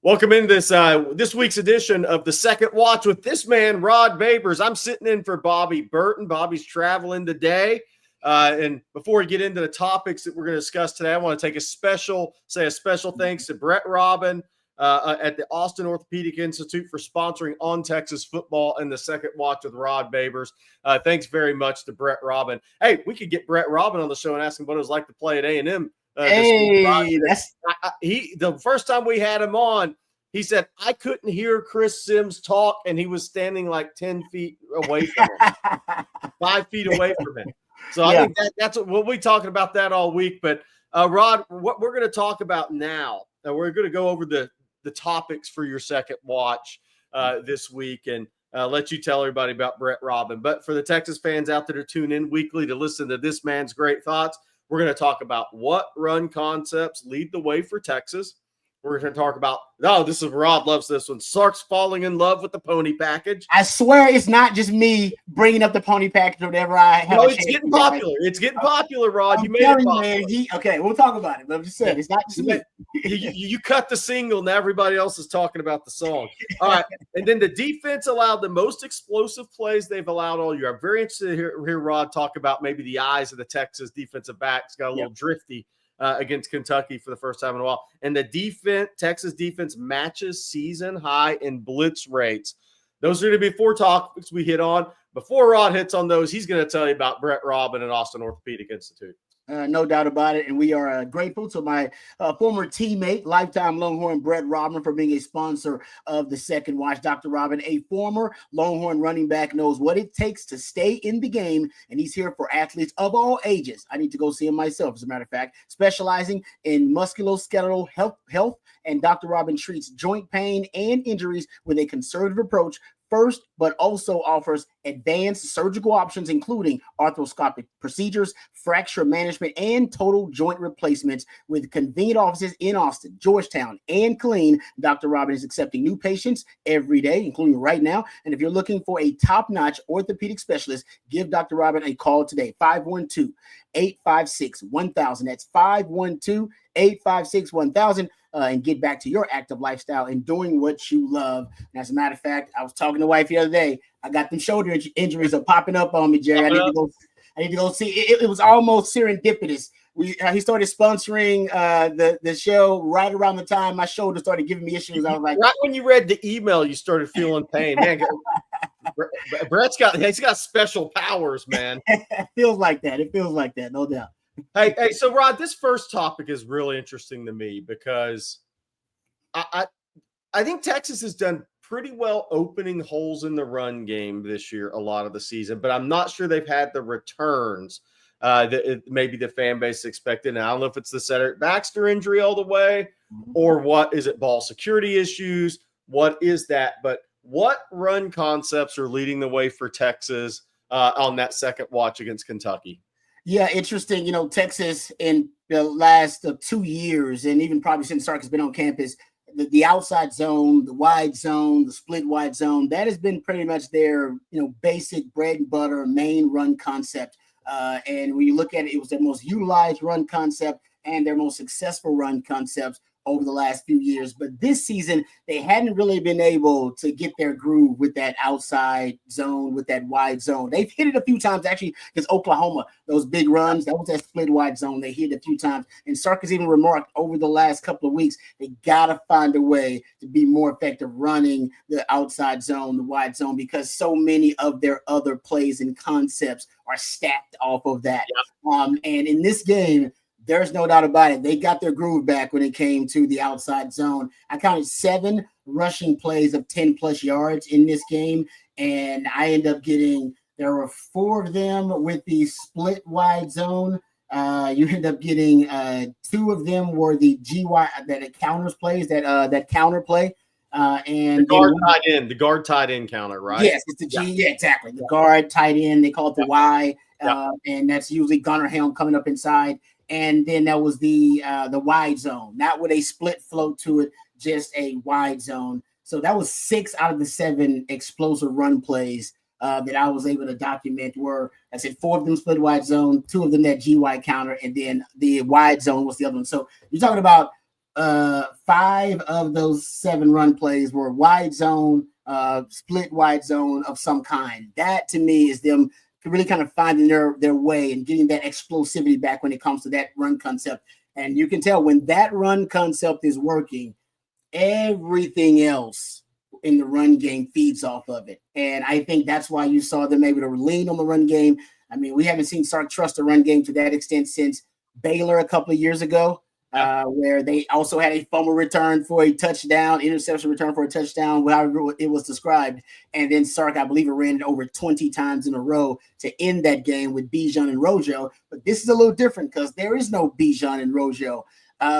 Welcome in this week's edition of the Second Watch with this man, Rod Babers. I'm sitting in for Bobby Burton. Bobby's traveling today. And before we get into the topics that we're going to discuss today, I want to take a special thanks to Brett Robin at the Austin Orthopedic Institute for sponsoring On Texas Football and the Second Watch with Rod Babers. Thanks very much to Brett Robin. Hey, we could get Brett Robin on the show and ask him what it was like to play at A&M. The first time we had him on, he said, I couldn't hear Chris Sims talk, and he was standing like 10 feet away from him, 5 feet away from him. So I think that's what we'll be talking about that all week. But Rod, what we're going to talk about now, we're going to go over the topics for your second watch this week and let you tell everybody about Brett Robin. But for the Texas fans out there to tune in weekly to listen to this man's great thoughts, we're going to talk about what run concepts lead the way for Texas. We're going to talk about, this is Rod loves this one. Sark's falling in love with the pony package. I swear it's not just me bringing up the pony package whenever I have. No, it's getting popular. It's getting popular, Rod. You made it popular. Okay, we'll talk about it. But I'm just saying, it's not just me. You cut the single, and everybody else is talking about the song. All right, and then the defense allowed the most explosive plays they've allowed all year. I'm very interested to hear Rod talk about maybe the eyes of the Texas defensive backs got a little drifty against Kentucky for the first time in a while. And the Texas defense matches season high in blitz rates. Those are going to be 4 topics we hit on. Before Rod hits on those, he's going to tell you about Brett Robin and Austin Orthopedic Institute. No doubt about it. And we are grateful to my former teammate, lifetime Longhorn Brett Robin, for being a sponsor of the Second Watch. Dr. Robin, a former Longhorn running back, knows what it takes to stay in the game, and he's here for athletes of all ages. I need to go see him myself, as a matter of fact, specializing in musculoskeletal health. And Dr. Robin treats joint pain and injuries with a conservative approach first, but also offers advanced surgical options, including arthroscopic procedures, fracture management, and total joint replacements. With convenient offices in Austin, Georgetown, and Killeen, Dr. Robin is accepting new patients every day, including right now. And if you're looking for a top-notch orthopedic specialist, give Dr. Robin a call today, 512-856-1000. That's 512-856-1000. And get back to your active lifestyle and doing what you love. And as a matter of fact, I was talking to wife the other day. I got them shoulder injuries are popping up on me, Jerry. I need to go see. It was almost serendipitous. He started sponsoring the show right around the time my shoulder started giving me issues. I was like, right when you read the email, you started feeling pain. Man, Brett's got special powers, man. It feels like that. No doubt. Hey, so Rod, this first topic is really interesting to me because I think Texas has done pretty well opening holes in the run game this year, a lot of the season, but I'm not sure they've had the returns that maybe the fan base expected. And I don't know if it's the Cedric Baxter injury all the way, or what is it, ball security issues? What is that? But what run concepts are leading the way for Texas on that second watch against Kentucky? Yeah, interesting. Texas in the last 2 years, and even probably since Sark has been on campus, the outside zone, the wide zone, the split wide zone, that has been pretty much their, basic bread and butter main run concept. And when you look at it, it was their most utilized run concept and their most successful run concepts over the last few years. But this season, they hadn't really been able to get their groove with that outside zone, with that wide zone. They've hit it a few times, actually, because Oklahoma, those big runs, that was that split wide zone. They hit it a few times. And Sark has even remarked over the last couple of weeks, they got to find a way to be more effective running the outside zone, the wide zone, because so many of their other plays and concepts are stacked off of that. Yep. And in this game, there's no doubt about it. They got their groove back when it came to the outside zone. I counted 7 rushing plays of 10-plus yards in this game, and I end up there were 4 of them with the split wide zone. You end up getting 2 of them were the GY that it counters plays, that counter play. And the guard tight end counter, right? Yes, it's the G. Yeah, exactly. The guard tight end. They call it the Y, and that's usually Gunnar Helm coming up inside. And then that was the wide zone, not with a split float to it, just a wide zone. So that was 6 out of the 7 explosive run plays that I was able to document. Were, I said, 4 of them split wide zone, 2 of them that GY counter, and then the wide zone was the other one. So you're talking about 5 of those 7 run plays were wide zone, split wide zone of some kind. That to me is them really kind of finding their way and getting that explosivity back when it comes to that run concept. And you can tell when that run concept is working, everything else in the run game feeds off of it. And I think that's why you saw them able to lean on the run game. I mean, we haven't seen Sark trust the run game to that extent since Baylor a couple of years ago, where they also had a fumble return for a touchdown, interception return for a touchdown, however it was described. And then Sark, I believe, ran it over 20 times in a row to end that game with Bijan and Rojo. But this is a little different because there is no Bijan and Rojo.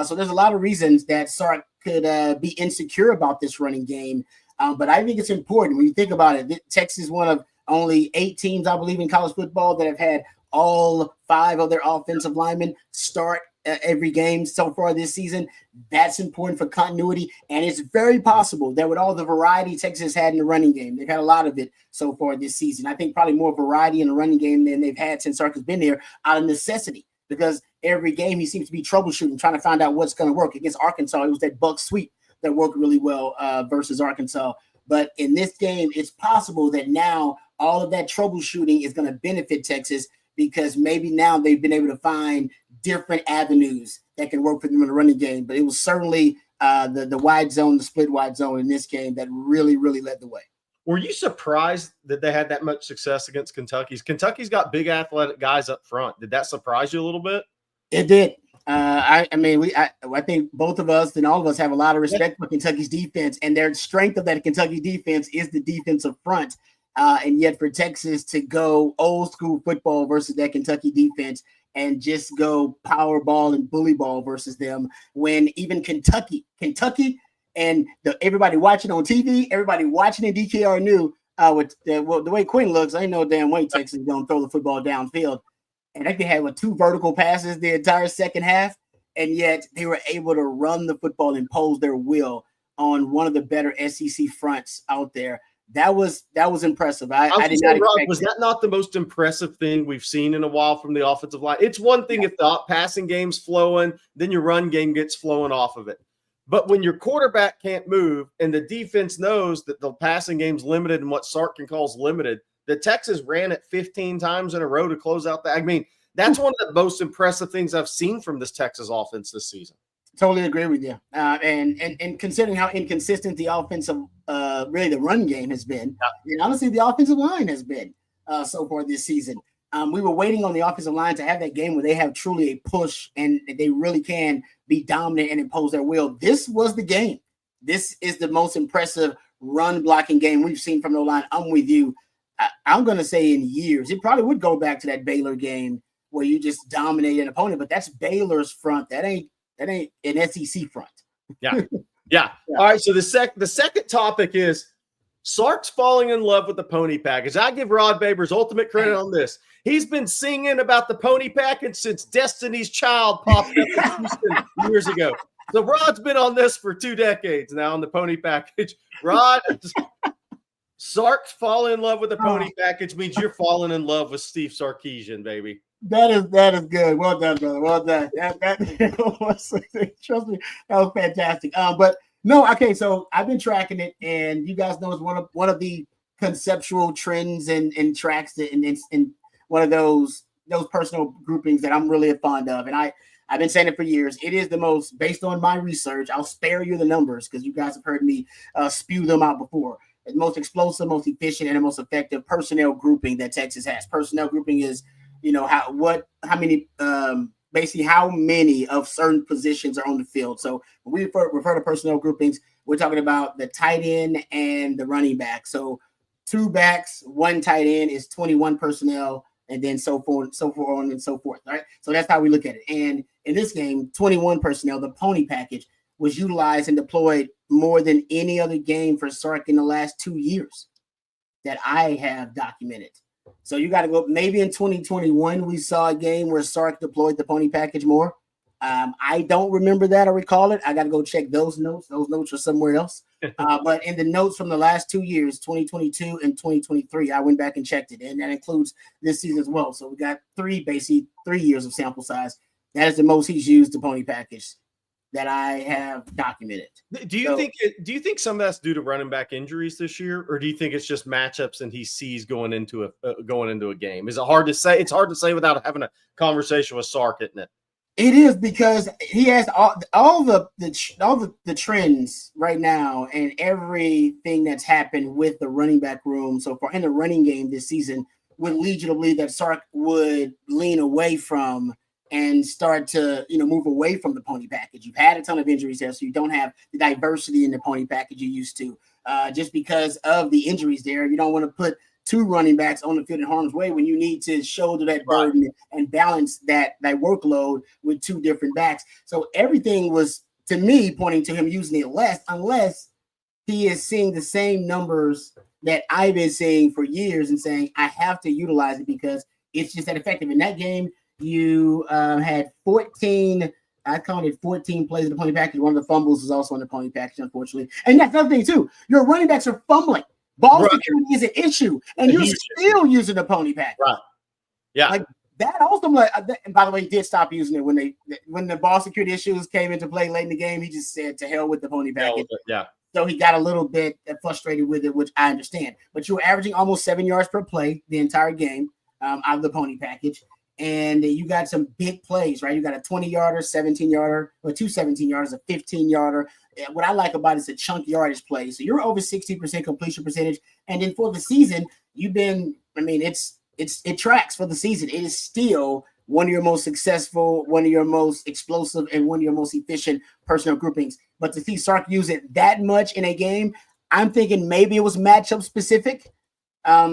So there's a lot of reasons that Sark could be insecure about this running game. But I think it's important when you think about it. Texas is one of only 8 teams, I believe, in college football that have had all 5 of their offensive linemen start every game so far this season. That's important for continuity. And it's very possible that with all the variety Texas had in the running game, they've had a lot of it so far this season. I think probably more variety in the running game than they've had since Sark has been there out of necessity, because every game he seems to be troubleshooting, trying to find out what's going to work. Against Arkansas, it was that buck sweep that worked really well versus Arkansas. But in this game, it's possible that now all of that troubleshooting is going to benefit Texas, because maybe now they've been able to find different avenues that can work for them in the running game. But it was certainly the wide zone, the split wide zone in this game that really, really led the way. Were you surprised that they had that much success against Kentucky? Kentucky's got big athletic guys up front. Did that surprise you a little bit? It did. I think both of us and all of us have a lot of respect for Kentucky's defense, and their strength of that Kentucky defense is the defensive front. And yet for Texas to go old school football versus that Kentucky defense and just go power ball and bully ball versus them, when even Kentucky and everybody watching on TV, everybody watching in DKR knew with the way Quinn looks, I ain't no damn way Texas is going to throw the football downfield. And they had 2 vertical passes the entire second half, and yet they were able to run the football and impose their will on one of the better SEC fronts out there. That was impressive. I did not expect was that not the most impressive thing we've seen in a while from the offensive line? It's one thing if the passing game's flowing, then your run game gets flowing off of it. But when your quarterback can't move and the defense knows that the passing game's limited and what Sark calls limited, the Texas ran it 15 times in a row to close out that. I mean, that's one of the most impressive things I've seen from this Texas offense this season. Totally agree with you. And considering how inconsistent the offensive, really the run game has been, and honestly the offensive line has been so far this season. We were waiting on the offensive line to have that game where they have truly a push and they really can be dominant and impose their will. This was the game. This is the most impressive run blocking game we've seen from the line. I'm with you. I'm going to say in years. It probably would go back to that Baylor game where you just dominate an opponent, but that's Baylor's front. That ain't an SEC front. Yeah. All right. So the second topic is Sark's falling in love with the pony package. I give Rod Babers ultimate credit on this. He's been singing about the pony package since Destiny's Child popped up in Houston years ago. So Rod's been on this for 2 decades now on the pony package. Rod, Sark's falling in love with the pony package means you're falling in love with Steve Sarkisian, baby. That is good. Well done, brother. Well done. Trust me, that was fantastic. But no, okay. So I've been tracking it, and you guys know it's one of the conceptual trends and tracks that and one of those personal groupings that I'm really fond of. And I've been saying it for years. It is the most, based on my research. I'll spare you the numbers because you guys have heard me spew them out before. The most explosive, most efficient, and the most effective personnel grouping that Texas has. Personnel grouping is, how many of certain positions are on the field. So when we refer to personnel groupings, we're talking about the tight end and the running back. So 2 backs, 1 tight end is 21 personnel, and then so on and so forth. Right. So that's how we look at it. And in this game, 21 personnel, the pony package was utilized and deployed more than any other game for Sark in the last 2 years that I have documented. So you got to go, maybe in 2021, we saw a game where Sark deployed the pony package more. I don't remember that or recall it. I got to go check those notes. Those notes are somewhere else. But in the notes from the last 2 years, 2022 and 2023, I went back and checked it. And that includes this season as well. So we got 3 years of sample size. That is the most he's used the pony package that I have documented. Do you think some of that's due to running back injuries this year, or do you think it's just matchups and he sees going into a game? Is it hard to say? It's hard to say without having a conversation with Sark, isn't it? It is, because he has all the trends right now and everything that's happened with the running back room so far in the running game this season would lead you to believe that Sark would lean away from and start to, move away from the pony package. You've had a ton of injuries there, so you don't have the diversity in the pony package you used to. Just because of the injuries there, you don't want to put two running backs on the field in harm's way when you need to shoulder that burden and balance that workload with two different backs. So everything was, to me, pointing to him using it less, unless he is seeing the same numbers that I've been seeing for years and saying, I have to utilize it because it's just that effective. In that game, you had 14, I counted 14 plays in the pony package. One of the fumbles was also in the pony package, unfortunately. And that's another thing, too. Your running backs are fumbling. Ball security is an issue, and you're still using the pony package. Right. Yeah. Like that also, and by the way, he did stop using it when the ball security issues came into play late in the game. He just said, to hell with the pony package. Yeah. So he got a little bit frustrated with it, which I understand. But you were averaging almost 7 yards per play the entire game out of the pony package. And you got some big plays, right? You got a 20-yarder, 17-yarder, or two 17-yarders, a 15-yarder. What I like about it is a chunk yardage play. So you're over 60% completion percentage. And then for the season, it tracks for the season. It is still one of your most successful, one of your most explosive, and one of your most efficient personnel groupings. But to see Sark use it that much in a game, I'm thinking maybe it was matchup specific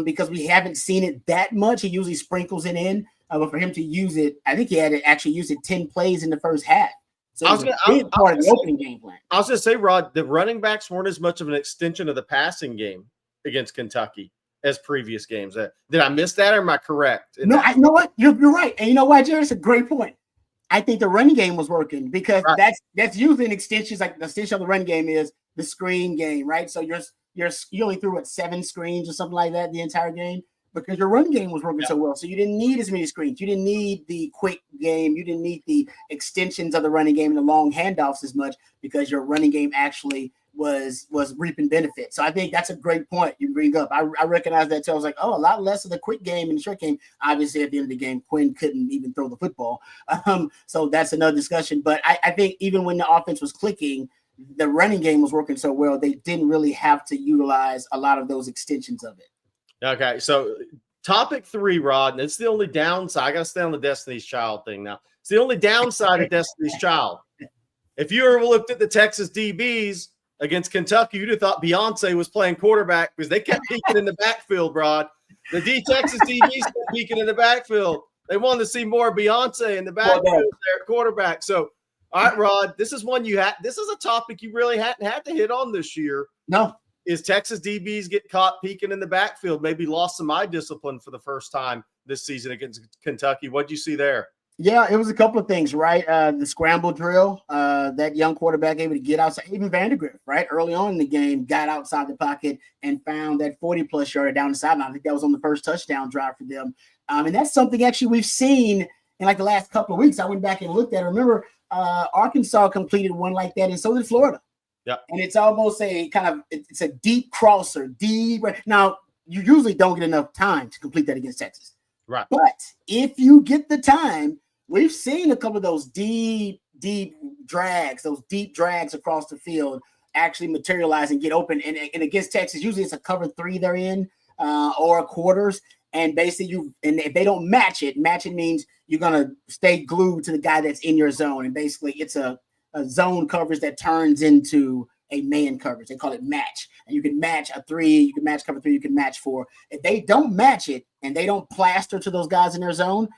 because we haven't seen it that much. He usually sprinkles it in. But for him to use it, I think he had to actually use it 10 plays in the first half. So it was a big part of the opening game plan. I was going to say, Rod, the running backs weren't as much of an extension of the passing game against Kentucky as previous games. Did I miss that, or am I correct? No, I know what? You're right. And you know what, Gerry? It's a great point. I think the running game was working because that's usually an extension. Like the extension of the running game is the screen game, right? So you only threw 7 screens or something like that the entire game, because your run game was working so well. So you didn't need as many screens. You didn't need the quick game. You didn't need the extensions of the running game and the long handoffs as much, because your running game actually was reaping benefits. So I think that's a great point you bring up. I recognize that too. I was like, a lot less of the quick game and the short game. Obviously, at the end of the game, Quinn couldn't even throw the football. So that's another discussion. But I think even when the offense was clicking, the running game was working so well, they didn't really have to utilize a lot of those extensions of it. Okay, so topic 3, Rod, and it's the only downside. I got to stay on the Destiny's Child thing now. It's the only downside of Destiny's Child. If you ever looked at the Texas DBs against Kentucky, you'd have thought Beyonce was playing quarterback because they kept peeking in the backfield, Rod. The Texas DBs kept peeking in the backfield. They wanted to see more Beyonce in the backfield there at quarterback. So, all right, Rod, this is one this is a topic you really hadn't had to hit on this year. No. Is Texas DBs get caught peeking in the backfield, maybe lost some eye discipline for the first time this season against Kentucky? What'd you see there? Yeah, it was a couple of things, right? The scramble drill, that young quarterback able to get outside. Even Vandergrift, right? Early on in the game, got outside the pocket and found that 40-plus yarder down the sideline. I think that was on the first touchdown drive for them. And that's something actually we've seen in like the last couple of weeks. I went back and looked at it. Remember, Arkansas completed one like that, and so did Florida. Yeah, and it's almost it's a deep crosser. Now, you usually don't get enough time to complete that against Texas. Right. But if you get the time, we've seen a couple of those deep drags, across the field actually materialize and get open. And against Texas, usually it's a cover 3 they're in or quarters. And basically if they don't match it means you're going to stay glued to the guy that's in your zone. And basically it's a zone coverage that turns into a man coverage. They call it match. And you can match a 3, you can match cover 3, you can match 4. If they don't match it and they don't plaster to those guys in their zone,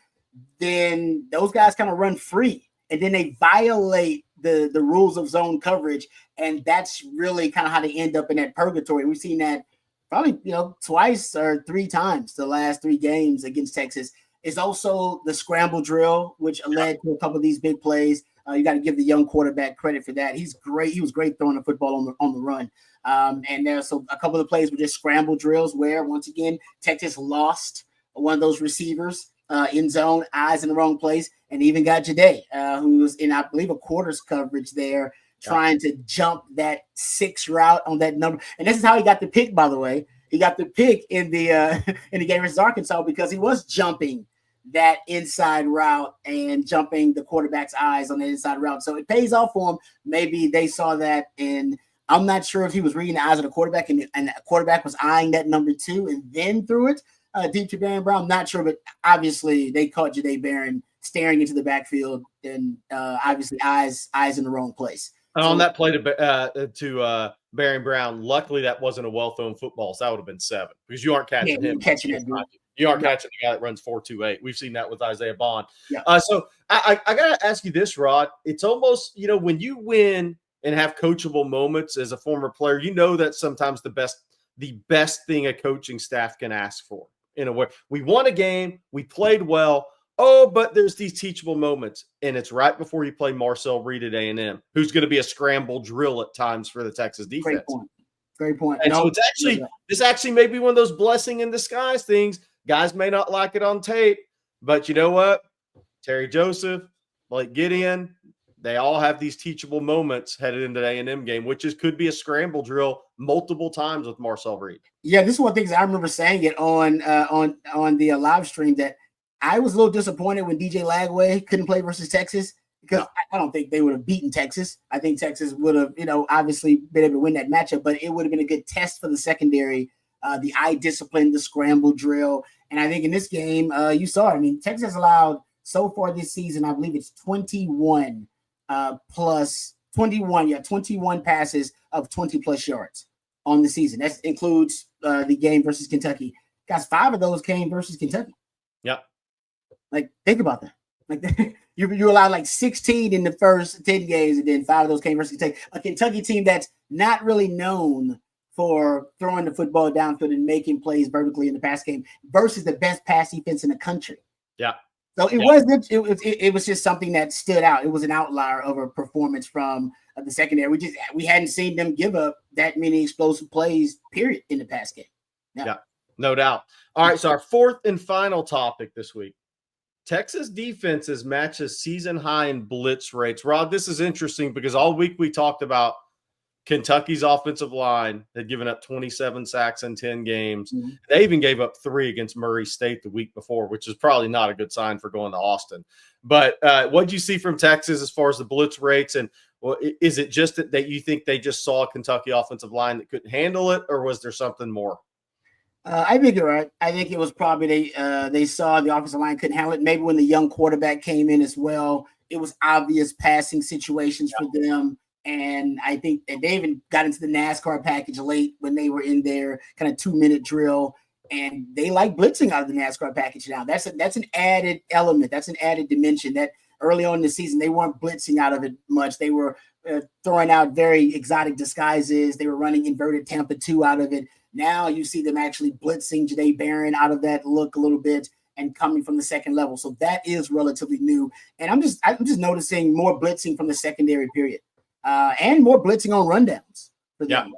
then those guys kind of run free. And then they violate the rules of zone coverage. And that's really kind of how they end up in that purgatory. We've seen that probably, twice or 3 times the last 3 games against Texas. It's also the scramble drill, which led to a couple of these big plays. You got to give the young quarterback credit for that. He's great. He was great throwing the football on the run. And there's a couple of the plays were just scramble drills where, once again, Texas lost one of those receivers in zone, eyes in the wrong place, and even got Jade, who was in, I believe, a quarters coverage there, trying to jump that 6 route on that number. And this is how he got the pick, by the way. He got the pick in the in the game versus Arkansas because he was jumping that inside route and jumping the quarterback's eyes on the inside route. So it pays off for him. Maybe they saw that, and I'm not sure if he was reading the eyes of the quarterback and the quarterback was eyeing that number 2 and then threw it deep to Barron Brown. I'm not sure, but obviously they caught Jade Barron staring into the backfield and obviously eyes in the wrong place. And on that play to Barron Brown, luckily that wasn't a well-thrown football, so that would have been 7 because you aren't catching him. You aren't catching the guy that runs 4.28. We've seen that with Isaiah Bond. Yeah. So I got to ask you this, Rod. It's almost, when you win and have coachable moments as a former player, that sometimes the best thing a coaching staff can ask for in a way. We won a game. We played well. Oh, but there's these teachable moments, and it's right before you play Marcel Reed at A&M, who's going to be a scramble drill at times for the Texas defense. Great point. And so this actually may be one of those blessing in disguise things. Guys may not like it on tape, but you know what? Terry Joseph, Blake Gideon, they all have these teachable moments headed into the A&M game, which could be a scramble drill multiple times with Marcel Reed. Yeah, this is one of the things I remember saying it on the live stream that I was a little disappointed when DJ Lagway couldn't play versus Texas because I don't think they would have beaten Texas. I think Texas would have, obviously been able to win that matchup, but it would have been a good test for the secondary, the eye discipline, the scramble drill. And I think in this game, you saw it. I mean, Texas allowed so far this season, I believe it's 21 passes of 20-plus yards on the season. That includes the game versus Kentucky. Guys, 5 of those came versus Kentucky. Yep. Like, think about that. Like, you allowed like 16 in the first 10 games, and then 5 of those came versus Kentucky. A Kentucky team that's not really known for throwing the football downfield and making plays vertically in the pass game versus the best pass defense in the country. Yeah. So it was just something that stood out. It was an outlier of a performance from the secondary. We hadn't seen them give up that many explosive plays, period, in the pass game. Yeah, no doubt. All right, so our fourth and final topic this week. Texas defenses matches season high in blitz rates. Rod, this is interesting because all week we talked about Kentucky's offensive line had given up 27 sacks in 10 games. Mm-hmm. They even gave up 3 against Murray State the week before, which is probably not a good sign for going to Austin. But what did you see from Texas as far as the blitz rates? And is it just that you think they just saw a Kentucky offensive line that couldn't handle it, or was there something more? I think you're right. I think it was probably they saw the offensive line couldn't handle it. Maybe when the young quarterback came in as well, it was obvious passing situations for them. And I think that they even got into the NASCAR package late when they were in their kind of 2-minute drill. And they like blitzing out of the NASCAR package now. That's an added element. That's an added dimension that early on in the season, they weren't blitzing out of it much. They were throwing out very exotic disguises. They were running inverted Tampa 2 out of it. Now you see them actually blitzing Jade Barron out of that look a little bit and coming from the second level. So that is relatively new. And I'm just noticing more blitzing from the secondary period and more blitzing on rundowns for them.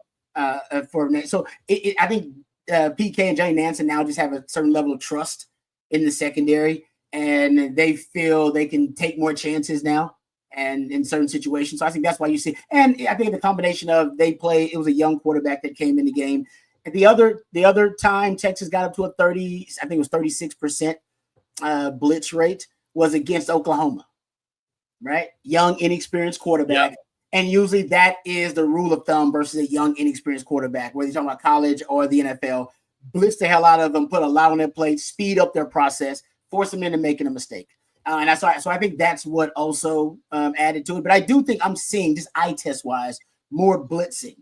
So I think PK and Johnny Nansen now just have a certain level of trust in the secondary, and they feel they can take more chances now and in certain situations. So I think that's why you see. And I think the combination of it was a young quarterback that came in the game. The other time Texas got up to a 30, I think it was 36% blitz rate was against Oklahoma, right? Young, inexperienced quarterback. Yep. And usually that is the rule of thumb versus a young, inexperienced quarterback, whether you're talking about college or the NFL. Blitz the hell out of them, put a lot on their plate, speed up their process, force them into making a mistake. So I think that's what also added to it. But I do think I'm seeing, just eye test wise, more blitzing.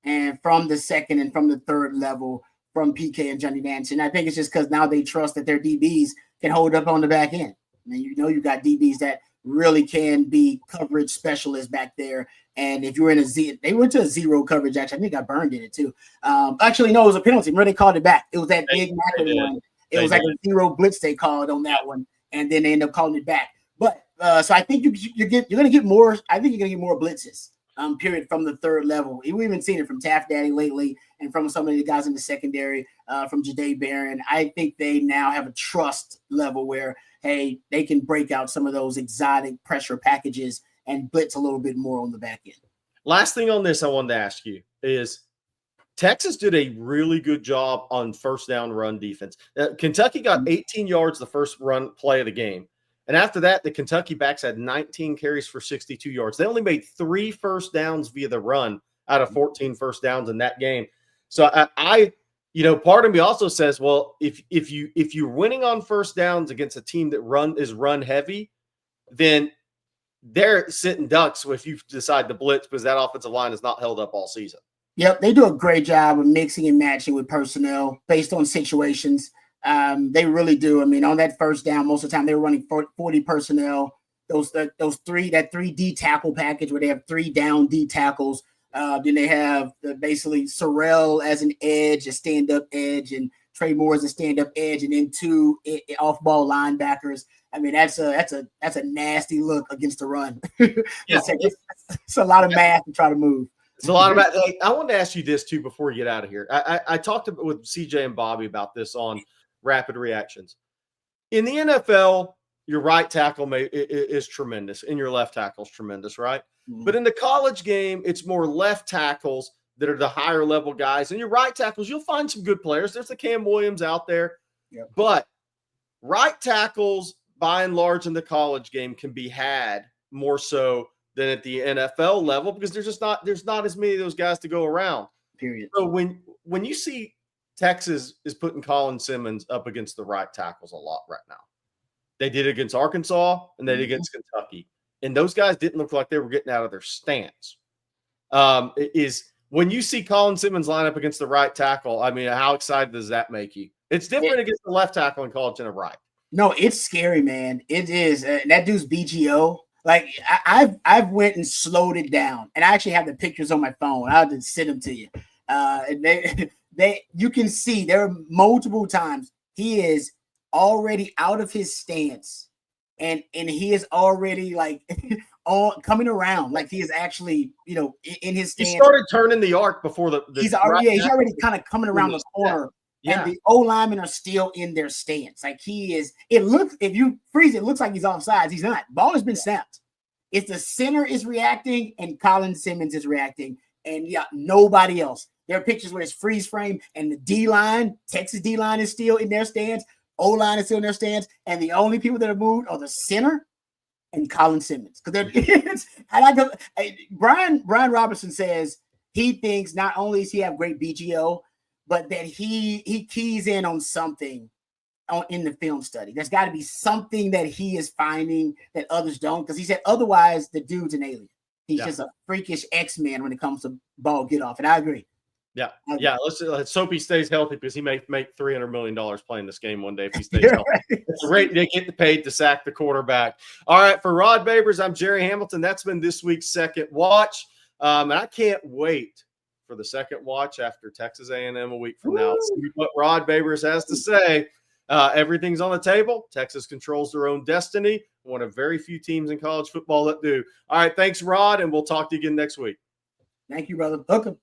And from the second and from the third level from PK and Johnny Nansen. I think it's just because now they trust that their DBs can hold up on the back end. I mean, you got DBs that really can be coverage specialists back there. And if you were in they went to a zero coverage, actually. I think I burned in it too. Actually, no, it was a penalty. Remember, they called it back. It was that big Macker one. It was like a zero blitz they called on that one. And then they ended up calling it back. But so I think you're going to get more. I think you're going to get more blitzes period, from the third level. We've even seen it from Taft Daddy lately and from some of the guys in the secondary, from Jahdae Barron. I think they now have a trust level where, hey, they can break out some of those exotic pressure packages and blitz a little bit more on the back end. Last thing on this I wanted to ask you is Texas did a really good job on first down run defense. Kentucky got 18 yards the first run play of the game. And after that, the Kentucky backs had 19 carries for 62 yards. They only made 3 first downs via the run out of 14 first downs in that game. So I part of me also says, well, if you're winning on first downs against a team that is run heavy, then they're sitting ducks if you decide to blitz because that offensive line is not held up all season. Yep, they do a great job of mixing and matching with personnel based on situations. They really do. I mean, on that first down, most of the time they were running 40 personnel. That 3 D tackle package where they have 3 down D tackles. Then they have basically Sorrell as an edge, a stand-up edge, and Trey Moore as a stand-up edge, and then 2 off-ball linebackers. I mean, that's a nasty look against the run. It's a lot of math to try to move. It's a lot of math. I wanted to ask you this too before you get out of here. I talked with CJ and Bobby about this on Rapid Reactions. In the NFL, your right tackle is tremendous, and your left tackle is tremendous, right? Mm-hmm. But in the college game, it's more left tackles that are the higher level guys, and your right tackles, you'll find some good players. There's the Cam Williams out there, but right tackles, by and large, in the college game can be had more so than at the NFL level because there's not as many of those guys to go around. Period. So when you see Texas is putting Colin Simmons up against the right tackles a lot right now. They did it against Arkansas and they did against Kentucky. And those guys didn't look like they were getting out of their stance. Is when you see Colin Simmons line up against the right tackle, I mean, how excited does that make you? It's different against the left tackle in college than a right. No, it's scary, man. It is. That dude's BGO. Like I've went and slowed it down, and I actually have the pictures on my phone. I'll just send them to you. You can see there are multiple times he is already out of his stance, and he is already like coming around, like he is actually in his stance. He started turning the arc before he's already kind of coming around the corner. Yeah. And the O linemen are still in their stance. Like he is, it looks, if you freeze, it looks like he's offsides. He's not. Ball has been snapped. It's the center is reacting and Colin Simmons is reacting. And nobody else. There are pictures where it's freeze frame and the D line, Texas D line is still in their stance. O line is still in their stance. And the only people that are moved are the center and Colin Simmons. Because Brian Robertson says he thinks not only does he have great BGO, but that he keys in on something in the film study. There's got to be something that he is finding that others don't, because he said otherwise the dude's an alien. He's just a freakish X-Man when it comes to ball get off, and I agree. Yeah. Let's hope he stays healthy because he may make $300 million playing this game one day if he stays healthy. It's great they get paid to sack the quarterback. All right, for Rod Babers, I'm Gerry Hamilton. That's been this week's Second Watch, and I can't wait for the second watch after Texas A&M a week from now. See what Rod Babers has to say. Everything's on the table. Texas controls their own destiny. One of very few teams in college football that do. All right, thanks, Rod, and we'll talk to you again next week. Thank you, brother. Welcome.